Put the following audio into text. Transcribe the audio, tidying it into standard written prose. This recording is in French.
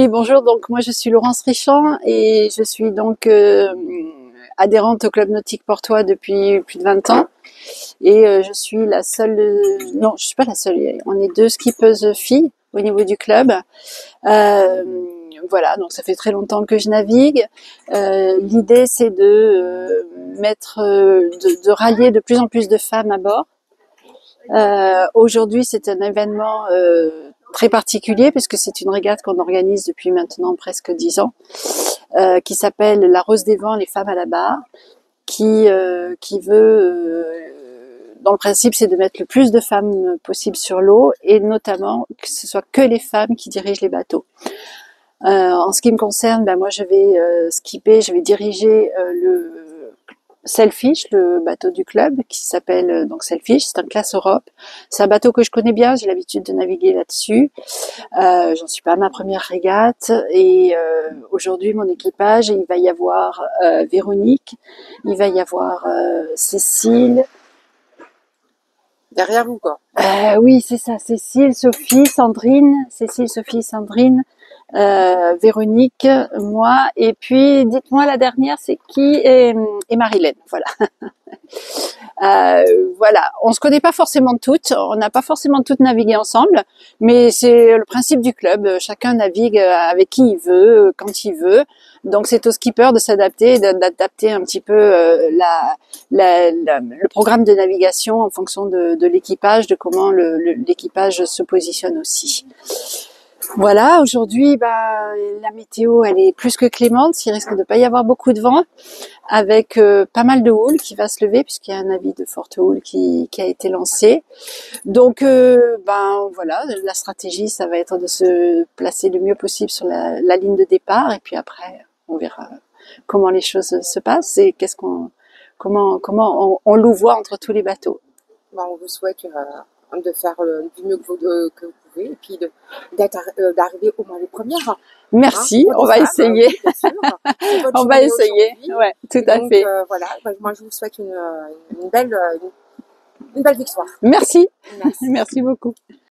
Oui, bonjour. Donc moi je suis Laurence Richand et je suis donc adhérente au Club Nautique Portois depuis plus de 20 ans. Et je suis la seule, non, je suis pas la seule. On est deux skippeuses filles au niveau du club. Euh, voilà, donc ça fait très longtemps que je navigue. L'idée c'est de de rallier de plus en plus de femmes à bord. Aujourd'hui, c'est un événement très particulier puisque c'est une régate qu'on organise depuis maintenant presque 10 ans, qui s'appelle La Rose des Vents, les femmes à la barre, qui veut, dans le principe, c'est de mettre le plus de femmes possible sur l'eau et notamment que ce soit que les femmes qui dirigent les bateaux. En ce qui me concerne, ben moi je vais skipper, je vais diriger le Sailfish, le bateau du club qui s'appelle donc Sailfish, c'est un classe Europe. C'est un bateau que je connais bien, j'ai l'habitude de naviguer là-dessus. J'en suis pas à ma première régate et aujourd'hui mon équipage, il va y avoir Véronique, il va y avoir Cécile. Derrière vous, quoi. Oui, c'est ça, Cécile, Sophie, Sandrine, Cécile, Sophie, Sandrine, Véronique, moi, et puis dites-moi la dernière, c'est qui? Et Marilène, voilà. Voilà, on se connaît pas forcément toutes, on n'a pas forcément toutes navigué ensemble, mais c'est le principe du club. Chacun navigue avec qui il veut, quand il veut. Donc c'est au skipper de s'adapter, d'adapter un petit peu le programme de navigation en fonction de l'équipage, de comment l'équipage se positionne aussi. Voilà, aujourd'hui, la météo, elle est plus que clémente. Il risque de pas y avoir beaucoup de vent, avec pas mal de houle qui va se lever puisqu'il y a un avis de forte houle qui a été lancé. Donc, voilà, la stratégie, ça va être de se placer le mieux possible sur la ligne de départ et puis après, on verra comment les choses se passent et comment on louvoie entre tous les bateaux. On vous souhaite de faire du mieux que vous pouvez et puis d'arriver au moins les premières. Merci, on va essayer. Oui, bien sûr. On va essayer. Ouais, tout à fait. Voilà, moi je vous souhaite une belle victoire. Merci. Merci. Merci beaucoup.